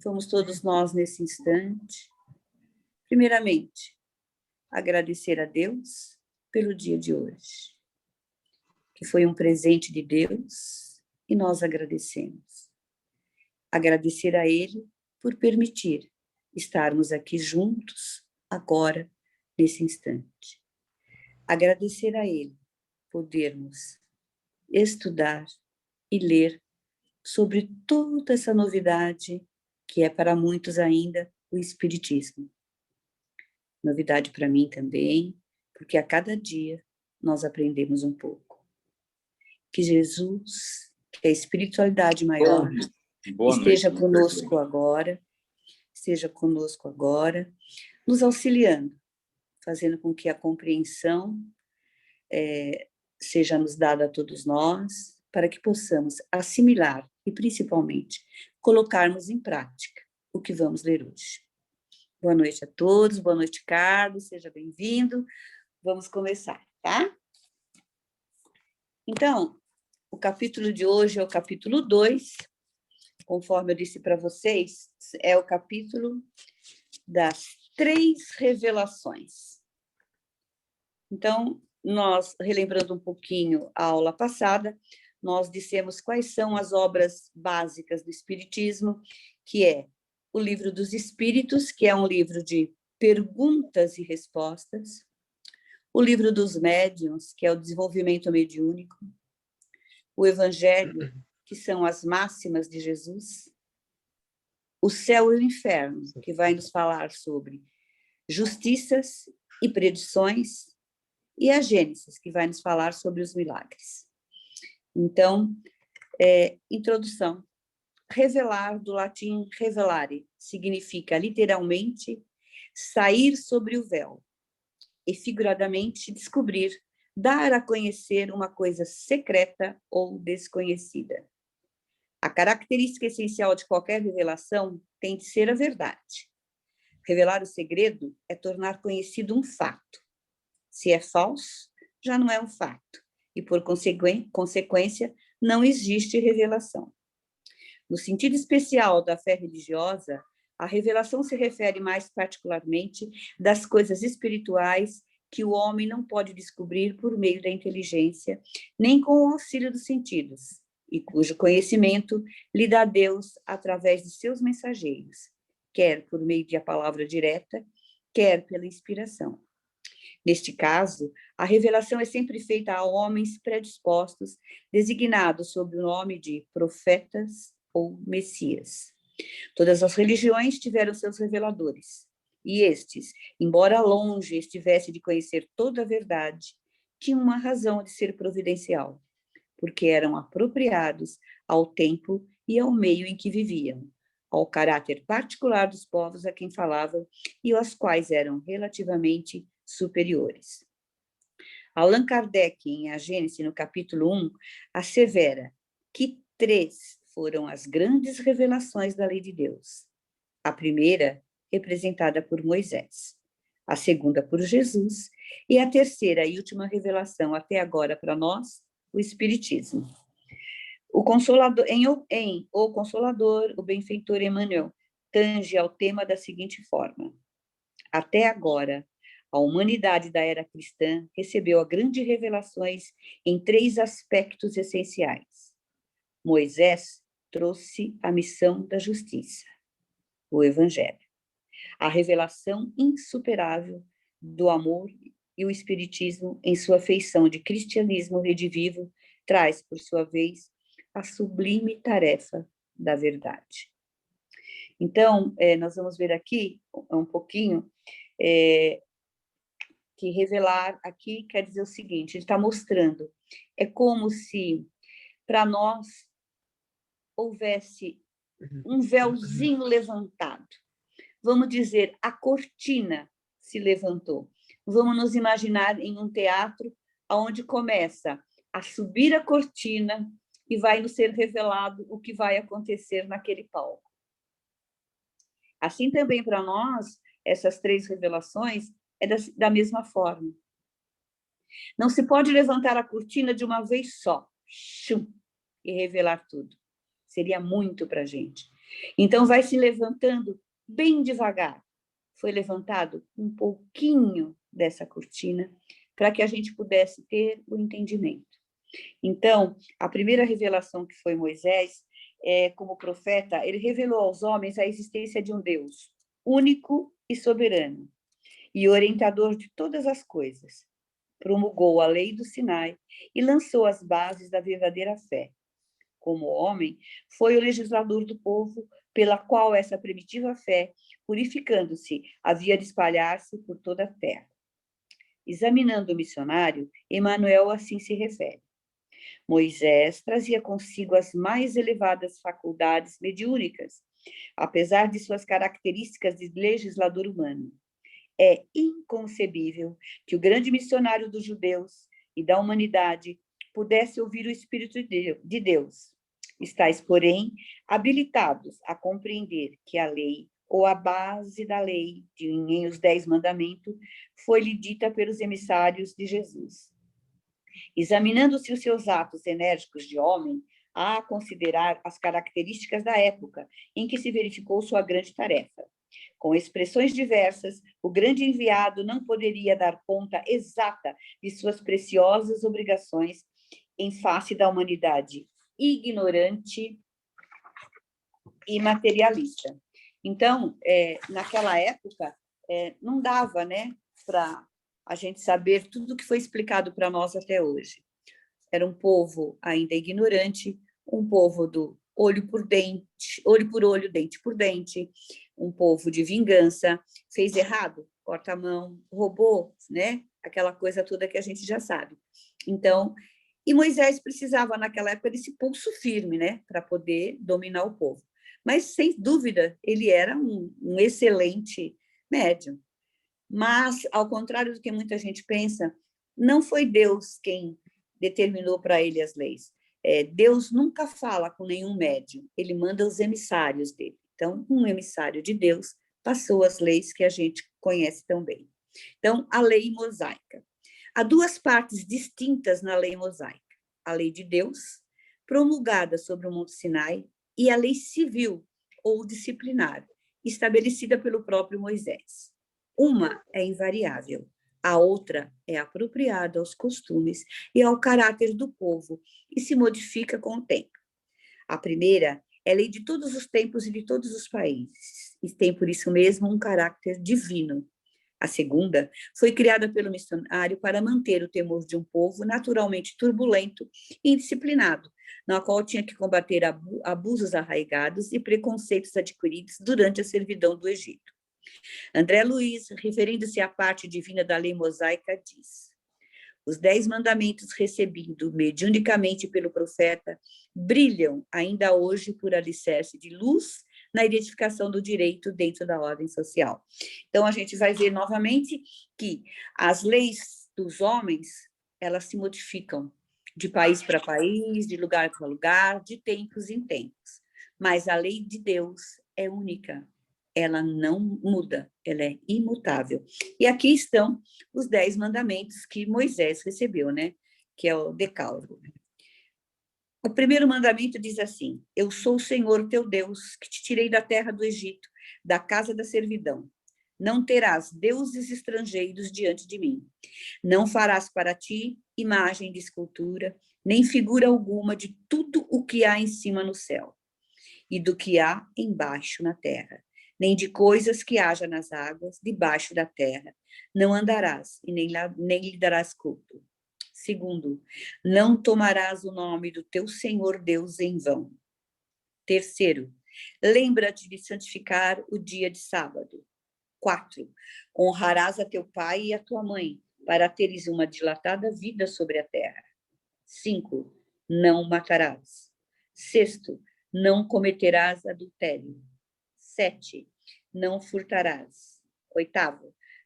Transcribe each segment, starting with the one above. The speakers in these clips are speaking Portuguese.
Vamos todos nós nesse instante. Primeiramente, agradecer a Deus pelo dia de hoje, que foi um presente de Deus e nós agradecemos. Agradecer a Ele por permitir estarmos aqui juntos agora, nesse instante. Agradecer a Ele podermos estudar e ler sobre toda essa novidade que é para muitos ainda o Espiritismo. Novidade para mim também, porque a cada dia nós aprendemos um pouco. Que Jesus, que a espiritualidade maior, esteja conosco agora, nos auxiliando, fazendo com que a compreensão seja nos dada a todos nós, para que possamos assimilar e, principalmente, colocarmos em prática o que vamos ler hoje. Boa noite a todos, boa noite, Carlos, seja bem-vindo. Vamos começar, tá? Então, o capítulo de hoje é o capítulo 2, conforme eu disse para vocês, é o capítulo das 3 revelações. Então, nós, relembrando um pouquinho a aula passada, nós dissemos quais são as obras básicas do Espiritismo, que é o Livro dos Espíritos, que é um livro de perguntas e respostas, o Livro dos Médiuns, que é o desenvolvimento mediúnico, o Evangelho, que são as máximas de Jesus, o Céu e o Inferno, que vai nos falar sobre justiças e predições, e a Gênesis, que vai nos falar sobre os milagres. Então, introdução. Revelar, do latim revelare, significa literalmente sair sobre o véu, e figuradamente descobrir, dar a conhecer uma coisa secreta ou desconhecida. A característica essencial de qualquer revelação tem de ser a verdade. Revelar o segredo é tornar conhecido um fato. Se é falso, já não é um fato, e por consequência, não existe revelação. No sentido especial da fé religiosa, a revelação se refere mais particularmente das coisas espirituais que o homem não pode descobrir por meio da inteligência, nem com o auxílio dos sentidos, e cujo conhecimento lhe dá Deus através de seus mensageiros, quer por meio de a palavra direta, quer pela inspiração. Neste caso, a revelação é sempre feita a homens predispostos, designados sob o nome de profetas ou messias. Todas as religiões tiveram seus reveladores, e estes, embora longe estivesse de conhecer toda a verdade, tinham uma razão de ser providencial, porque eram apropriados ao tempo e ao meio em que viviam, ao caráter particular dos povos a quem falavam e aos quais eram relativamente superiores. Allan Kardec, em A Gênese, no capítulo 1, assevera que 3 foram as grandes revelações da lei de Deus. A primeira, representada por Moisés, a segunda por Jesus, e a terceira e última revelação até agora para nós, o Espiritismo. O Consolador, O Consolador, o benfeitor Emmanuel, tange ao tema da seguinte forma: até agora, a humanidade da era cristã recebeu grandes revelações em 3 aspectos essenciais. Moisés trouxe a missão da justiça, o Evangelho. A revelação insuperável do amor e o Espiritismo, em sua feição de cristianismo redivivo, traz, por sua vez, a sublime tarefa da verdade. Então, nós vamos ver aqui um pouquinho que revelar aqui quer dizer o seguinte, ele está mostrando, é como se para nós houvesse um véuzinho levantado. Vamos dizer, a cortina se levantou. Vamos nos imaginar em um teatro onde começa a subir a cortina e vai nos ser revelado o que vai acontecer naquele palco. Assim também para nós, essas 3 revelações é da mesma forma. Não se pode levantar a cortina de uma vez só, e revelar tudo. Seria muito para a gente. Então, vai se levantando bem devagar. Foi levantado um pouquinho dessa cortina para que a gente pudesse ter o entendimento. Então, a primeira revelação que foi Moisés, como profeta, ele revelou aos homens a existência de um Deus único e soberano, e orientador de todas as coisas. Promulgou a lei do Sinai e lançou as bases da verdadeira fé. Como homem, foi o legislador do povo, pela qual essa primitiva fé, purificando-se, havia de espalhar-se por toda a terra. Examinando o missionário, Emmanuel assim se refere. Moisés trazia consigo as mais elevadas faculdades mediúnicas, apesar de suas características de legislador humano. É inconcebível que o grande missionário dos judeus e da humanidade pudesse ouvir o Espírito de Deus. Estais, porém, habilitados a compreender que a lei, ou a base da lei, em os 10 mandamentos, foi-lhe dita pelos emissários de Jesus. Examinando-se os seus atos enérgicos de homem, há a considerar as características da época em que se verificou sua grande tarefa. Com expressões diversas, o grande enviado não poderia dar conta exata de suas preciosas obrigações em face da humanidade ignorante e materialista. Então, naquela época, não dava, né, para a gente saber tudo o que foi explicado para nós até hoje. Era um povo ainda ignorante, um povo do olho por dente, olho por olho, dente por dente, um povo de vingança, fez errado, corta a mão, roubou, né? Aquela coisa toda que a gente já sabe. Então, e Moisés precisava, naquela época, desse pulso firme, né? Para poder dominar o povo. Mas, sem dúvida, ele era um excelente médium. Mas, ao contrário do que muita gente pensa, não foi Deus quem determinou para ele as leis. Deus nunca fala com nenhum médium, ele manda os emissários dele. Então, um emissário de Deus passou as leis que a gente conhece tão bem. Então, a lei mosaica. Há duas partes distintas na lei mosaica. A lei de Deus, promulgada sobre o Monte Sinai, e a lei civil, ou disciplinar, estabelecida pelo próprio Moisés. Uma é invariável, a outra é apropriada aos costumes e ao caráter do povo e se modifica com o tempo. A primeira é lei de todos os tempos e de todos os países, e tem por isso mesmo um caráter divino. A segunda foi criada pelo missionário para manter o temor de um povo naturalmente turbulento e indisciplinado, na qual tinha que combater abusos arraigados e preconceitos adquiridos durante a servidão do Egito. André Luiz, referindo-se à parte divina da lei mosaica, diz: os 10 mandamentos recebidos mediunicamente pelo profeta brilham ainda hoje por alicerce de luz na identificação do direito dentro da ordem social. Então, a gente vai ver novamente que as leis dos homens, elas se modificam de país para país, de lugar para lugar, de tempos em tempos. Mas a lei de Deus é única. Ela não muda, ela é imutável. E aqui estão os 10 mandamentos que Moisés recebeu, né? Que é o Decálogo. O primeiro mandamento diz assim: eu sou o Senhor teu Deus, que te tirei da terra do Egito, da casa da servidão. Não terás deuses estrangeiros diante de mim. Não farás para ti imagem de escultura, nem figura alguma de tudo o que há em cima no céu e do que há embaixo na terra, nem de coisas que haja nas águas debaixo da terra. Não andarás e nem lhe darás culto. Segundo, não tomarás o nome do teu Senhor Deus em vão. Terceiro, lembra-te de santificar o dia de sábado. 4, honrarás a teu pai e a tua mãe, para teres uma dilatada vida sobre a terra. 5, não matarás. Sexto, não cometerás adultério. 7, não furtarás. 8,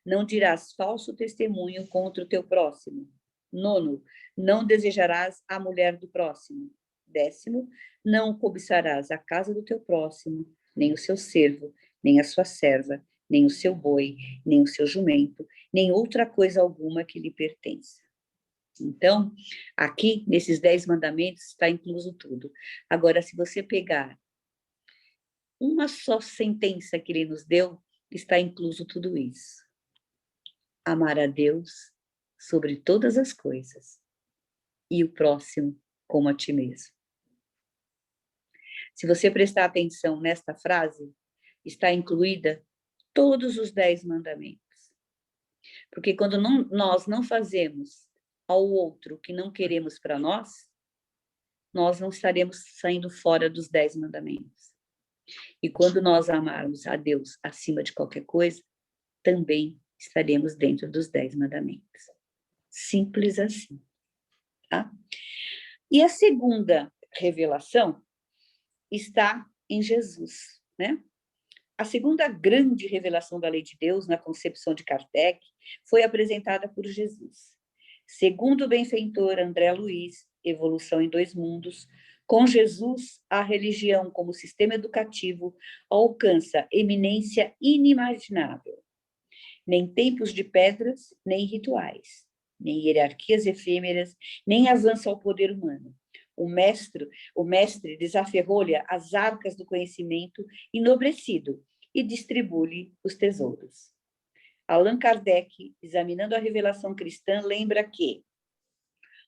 não dirás falso testemunho contra o teu próximo. 9, não desejarás a mulher do próximo. 10, não cobiçarás a casa do teu próximo, nem o seu servo, nem a sua serva, nem o seu boi, nem o seu jumento, nem outra coisa alguma que lhe pertença. Então, aqui, nesses 10 mandamentos, está incluso tudo. Agora, se você pegar uma só sentença que ele nos deu, está incluso tudo isso. Amar a Deus sobre todas as coisas e o próximo como a ti mesmo. Se você prestar atenção nesta frase, está incluída todos os 10 mandamentos. Porque quando nós não fazemos ao outro o que não queremos para nós não estaremos saindo fora dos 10 mandamentos. E quando nós amarmos a Deus acima de qualquer coisa, também estaremos dentro dos 10 mandamentos. Simples assim. Tá? E a segunda revelação está em Jesus, né? A segunda grande revelação da lei de Deus, na concepção de Kardec, foi apresentada por Jesus. Segundo o benfeitor André Luiz, Evolução em Dois Mundos, com Jesus, a religião como sistema educativo alcança eminência inimaginável. Nem templos de pedras, nem rituais, nem hierarquias efêmeras, nem avanço ao poder humano. O mestre desaferrolha as arcas do conhecimento enobrecido e distribui os tesouros. Allan Kardec, examinando a revelação cristã, lembra que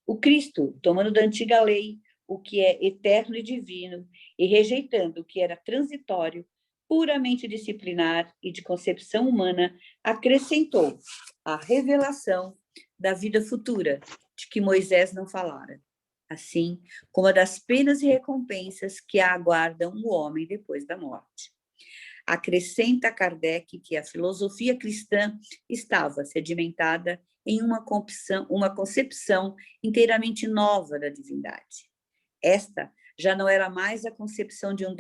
o Cristo, tomando da antiga lei o que é eterno e divino, e rejeitando o que era transitório, puramente disciplinar e de concepção humana, acrescentou a revelação da vida futura, de que Moisés não falara, assim como a das penas e recompensas que aguardam o homem depois da morte. Acrescenta Kardec que a filosofia cristã estava sedimentada em uma concepção inteiramente nova da divindade. Esta já não era mais a concepção de um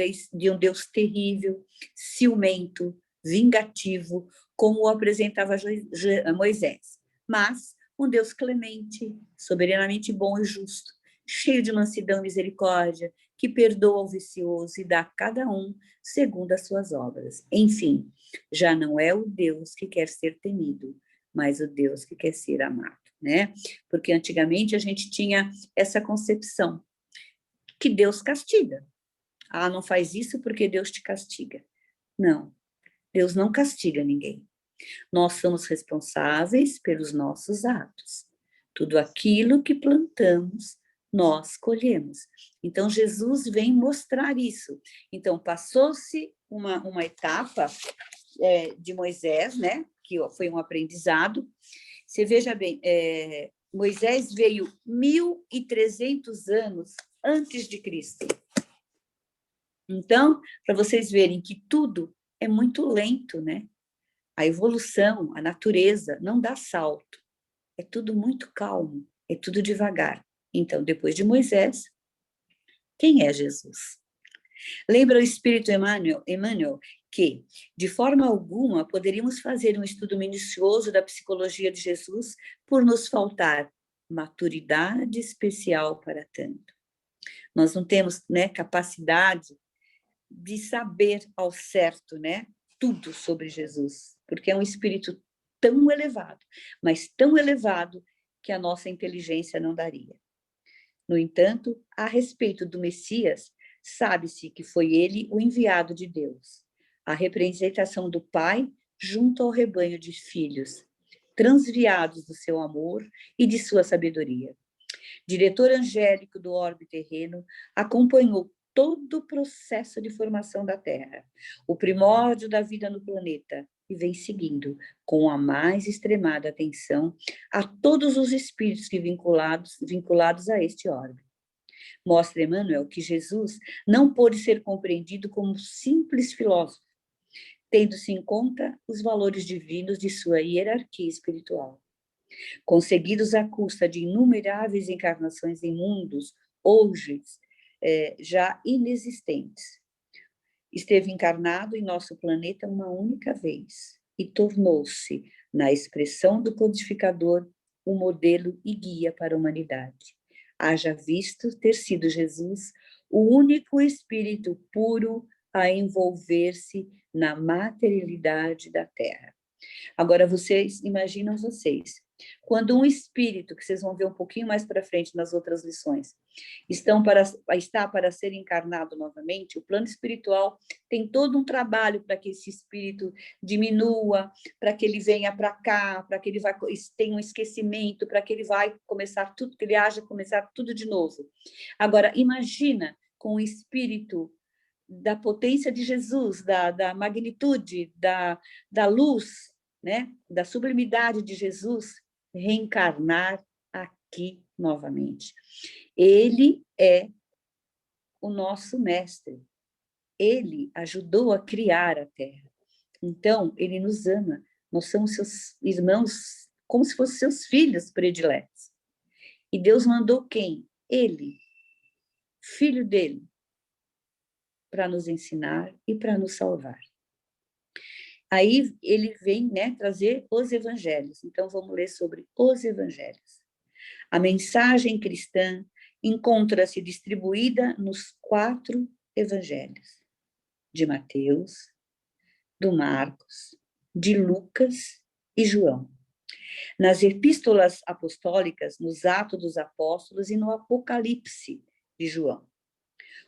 Deus terrível, ciumento, vingativo, como o apresentava Moisés, mas um Deus clemente, soberanamente bom e justo, cheio de mansidão e misericórdia, que perdoa o vicioso e dá a cada um segundo as suas obras. Enfim, já não é o Deus que quer ser temido, mas o Deus que quer ser amado, né? Porque antigamente a gente tinha essa concepção que Deus castiga. Ah, não faz isso porque Deus te castiga. Não, Deus não castiga ninguém. Nós somos responsáveis pelos nossos atos. Tudo aquilo que plantamos, nós colhemos. Então, Jesus vem mostrar isso. Então, passou-se uma etapa de Moisés, né? Que foi um aprendizado. Você veja bem, Moisés veio 1.300 anos antes de Cristo. Então, para vocês verem que tudo é muito lento, né? A evolução, a natureza não dá salto. É tudo muito calmo, é tudo devagar. Então, depois de Moisés, quem é Jesus? Lembra o Espírito Emmanuel que, de forma alguma, poderíamos fazer um estudo minucioso da psicologia de Jesus por nos faltar maturidade especial para tanto. Nós não temos, né, capacidade de saber ao certo, né, tudo sobre Jesus, porque é um espírito tão elevado, mas tão elevado que a nossa inteligência não daria. No entanto, a respeito do Messias, sabe-se que foi ele o enviado de Deus, a representação do Pai junto ao rebanho de filhos, transviados do seu amor e de sua sabedoria. Diretor angélico do orbe terreno, acompanhou todo o processo de formação da Terra, o primórdio da vida no planeta, e vem seguindo com a mais extremada atenção a todos os espíritos que vinculados a este orbe. Mostra Emmanuel que Jesus não pôde ser compreendido como simples filósofo, tendo-se em conta os valores divinos de sua hierarquia espiritual. Conseguidos à custa de inumeráveis encarnações em mundos hoje já inexistentes. Esteve encarnado em nosso planeta uma única vez e tornou-se, na expressão do codificador, um modelo e guia para a humanidade. Haja visto ter sido Jesus o único espírito puro a envolver-se na materialidade da Terra. Agora, imaginam vocês, Quando um espírito, que vocês vão ver um pouquinho mais para frente nas outras lições, está para ser encarnado novamente, o plano espiritual tem todo um trabalho para que esse espírito diminua, para que ele venha para cá, para que ele tenha um esquecimento, para que ele vai começar tudo, que ele haja começar tudo de novo. Agora, imagina com o espírito da potência de Jesus, da magnitude, da luz, né? Da sublimidade de Jesus, reencarnar aqui novamente. Ele é o nosso mestre. Ele ajudou a criar a Terra. Então, ele nos ama. Nós somos seus irmãos, como se fossem seus filhos prediletos. E Deus mandou quem? Ele, filho dele, para nos ensinar e para nos salvar. Aí ele vem, né, trazer os evangelhos. Então, vamos ler sobre os evangelhos. A mensagem cristã encontra-se distribuída nos 4 evangelhos: de Mateus, do Marcos, de Lucas e João. Nas epístolas apostólicas, nos Atos dos Apóstolos e no Apocalipse de João.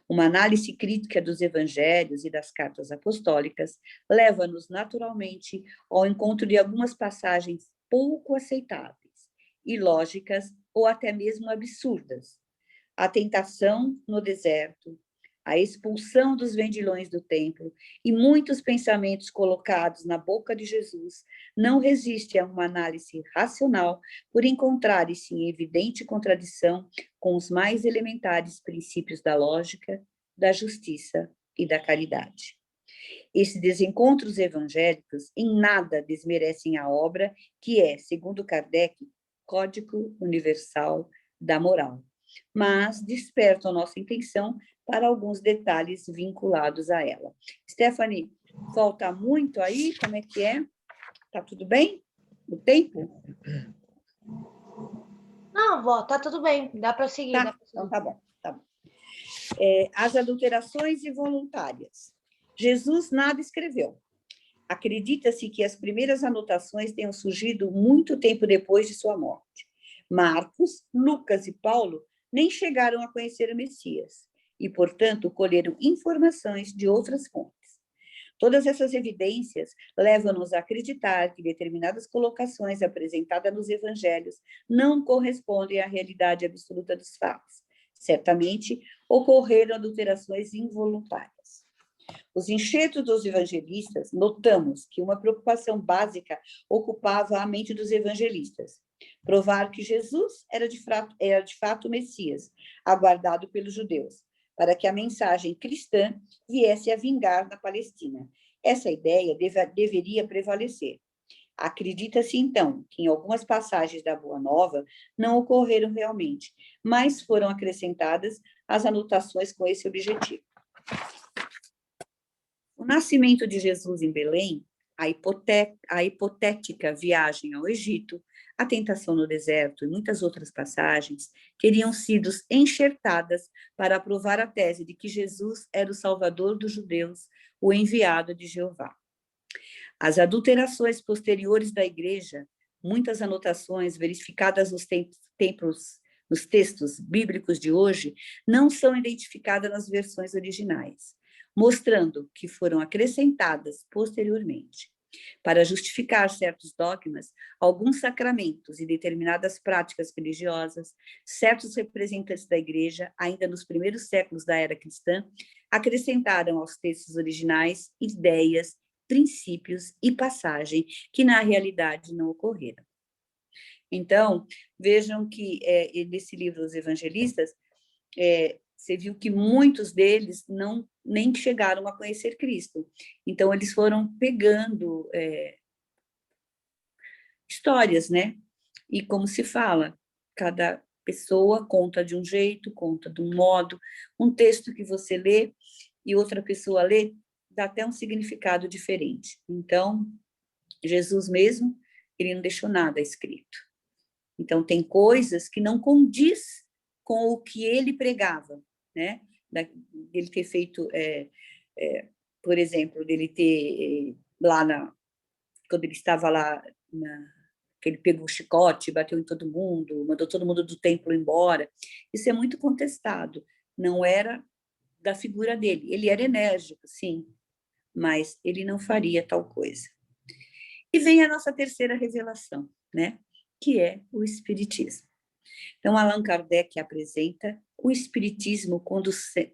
Uma análise crítica dos evangelhos e das cartas apostólicas leva-nos naturalmente ao encontro de algumas passagens pouco aceitáveis, ilógicas ou até mesmo absurdas. A tentação no deserto, a expulsão dos vendilhões do templo e muitos pensamentos colocados na boca de Jesus não resistem a uma análise racional por encontrarem-se em evidente contradição com os mais elementares princípios da lógica, da justiça e da caridade. Esses desencontros evangélicos em nada desmerecem a obra que é, segundo Kardec, Código Universal da Moral, mas despertam nossa intenção para alguns detalhes vinculados a ela. Stephanie, falta muito aí? Como é que é? Tá tudo bem? O tempo? Não, vó, tá tudo bem. Dá para seguir. Tá, então tá bom. Tá bom. As adulterações involuntárias. Jesus nada escreveu. Acredita-se que as primeiras anotações tenham surgido muito tempo depois de sua morte. Marcos, Lucas e Paulo nem chegaram a conhecer o Messias e, portanto, colheram informações de outras fontes. Todas essas evidências levam-nos a acreditar que determinadas colocações apresentadas nos evangelhos não correspondem à realidade absoluta dos fatos. Certamente, ocorreram adulterações involuntárias. Os enxertos dos evangelistas, notamos que uma preocupação básica ocupava a mente dos evangelistas: provar que Jesus era de fato o Messias, aguardado pelos judeus, para que a mensagem cristã viesse a vingar na Palestina. Essa ideia deveria prevalecer. Acredita-se, então, que em algumas passagens da Boa Nova não ocorreram realmente, mas foram acrescentadas as anotações com esse objetivo. O nascimento de Jesus em Belém, a hipotética viagem ao Egito, a tentação no deserto e muitas outras passagens teriam sido enxertadas para provar a tese de que Jesus era o Salvador dos judeus, o enviado de Jeová. As adulterações posteriores da Igreja, muitas anotações verificadas nos textos bíblicos de hoje, não são identificadas nas versões originais, mostrando que foram acrescentadas posteriormente. Para justificar certos dogmas, alguns sacramentos e determinadas práticas religiosas, certos representantes da Igreja, ainda nos primeiros séculos da era cristã, acrescentaram aos textos originais ideias, princípios e passagem que, na realidade, não ocorreram. Então, vejam que nesse livro, Os Evangelistas, você viu que muitos deles nem chegaram a conhecer Cristo. Então, eles foram pegando histórias, né? E como se fala, cada pessoa conta de um jeito, conta de um modo. Um texto que você lê e outra pessoa lê, dá até um significado diferente. Então, Jesus mesmo, ele não deixou nada escrito. Então, tem coisas que não condiz com o que ele pregava, né? Dele ter feito, por exemplo, dele ter, quando ele estava lá que ele pegou o chicote, bateu em todo mundo, mandou todo mundo do templo embora. Isso é muito contestado. Não era da figura dele. Ele era enérgico, sim, mas ele não faria tal coisa. E vem a nossa terceira revelação, né? Que é o Espiritismo. Então, Allan Kardec apresenta o Espiritismo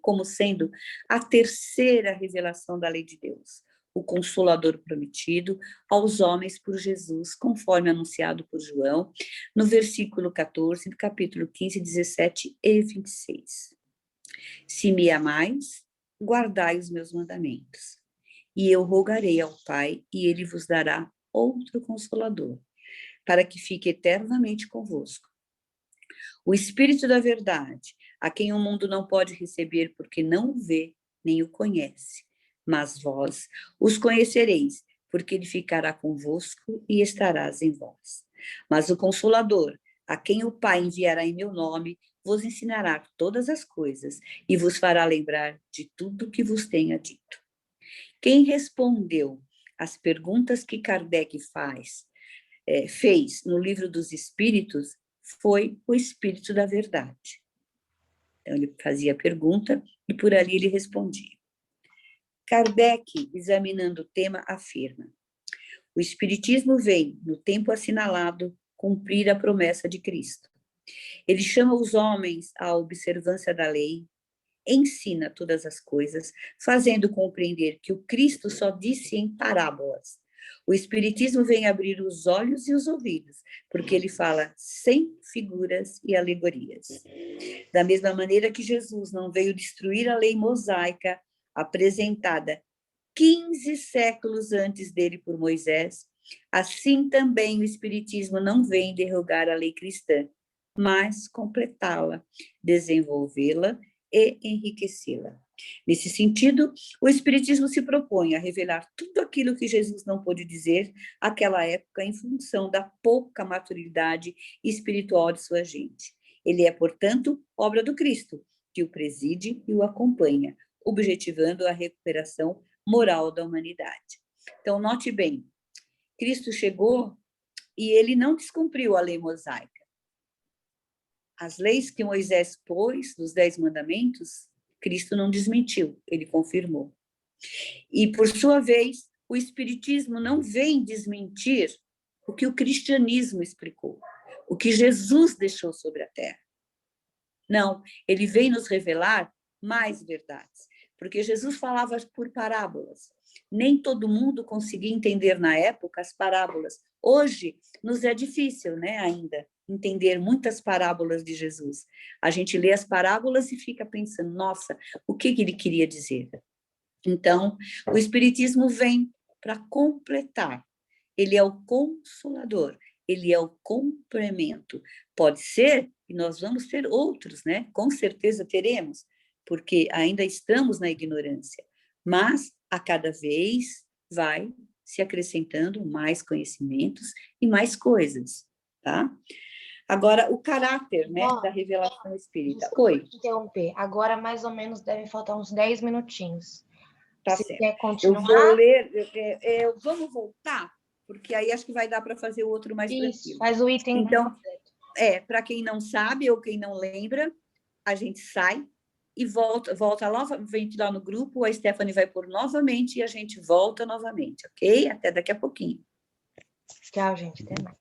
como sendo a terceira revelação da lei de Deus, o Consolador prometido aos homens por Jesus, conforme anunciado por João, no versículo 14, do capítulo 15, 17 e 26. Se me amais, guardai os meus mandamentos, e eu rogarei ao Pai, e ele vos dará outro Consolador, para que fique eternamente convosco. O Espírito da verdade, a quem o mundo não pode receber porque não o vê, nem o conhece. Mas vós os conhecereis, porque ele ficará convosco e estarás em vós. Mas o Consolador, a quem o Pai enviará em meu nome, vos ensinará todas as coisas e vos fará lembrar de tudo que vos tenha dito. Quem respondeu às perguntas que Kardec fez no Livro dos Espíritos foi o Espírito da Verdade. Então, ele fazia a pergunta e por ali ele respondia. Kardec, examinando o tema, afirma: o Espiritismo vem, no tempo assinalado, cumprir a promessa de Cristo. Ele chama os homens à observância da lei, ensina todas as coisas, fazendo compreender que o Cristo só disse em parábolas. O Espiritismo vem abrir os olhos e os ouvidos, porque ele fala sem figuras e alegorias. Da mesma maneira que Jesus não veio destruir a lei mosaica apresentada 15 séculos antes dele por Moisés, assim também o Espiritismo não vem derrogar a lei cristã, mas completá-la, desenvolvê-la e enriquecê-la. Nesse sentido, o Espiritismo se propõe a revelar tudo aquilo que Jesus não pôde dizer àquela época em função da pouca maturidade espiritual de sua gente. Ele é, portanto, obra do Cristo, que o preside e o acompanha, objetivando a recuperação moral da humanidade. Então, note bem, Cristo chegou e ele não descumpriu a lei mosaica. As leis que Moisés pôs, dos 10 mandamentos, Cristo não desmentiu, ele confirmou. E, por sua vez, o Espiritismo não vem desmentir o que o cristianismo explicou, o que Jesus deixou sobre a terra. Não, ele vem nos revelar mais verdades, porque Jesus falava por parábolas. Nem todo mundo conseguia entender na época as parábolas. Hoje, nos é difícil, né, ainda, entender muitas parábolas de Jesus. A gente lê as parábolas e fica pensando, nossa, o que ele queria dizer? Então, o Espiritismo vem para completar. Ele é o consolador, ele é o complemento. Pode ser que nós vamos ter outros, né? Com certeza teremos, porque ainda estamos na ignorância. Mas, a cada vez, vai se acrescentando mais conhecimentos e mais coisas, tá? Agora, o caráter, né, da revelação espírita. Oi. Interromper. Agora, mais ou menos, devem faltar uns 10 minutinhos. Tá Você certo. quer continuar? Eu vou ler, vamos voltar, porque aí acho que vai dar para fazer o outro mais Isso, tranquilo. faz o item. Então, para quem não sabe ou quem não lembra, a gente sai e volta novamente lá no grupo, a Stephanie vai pôr novamente e a gente volta novamente, ok? Até daqui a pouquinho. Tchau, gente. Até mais.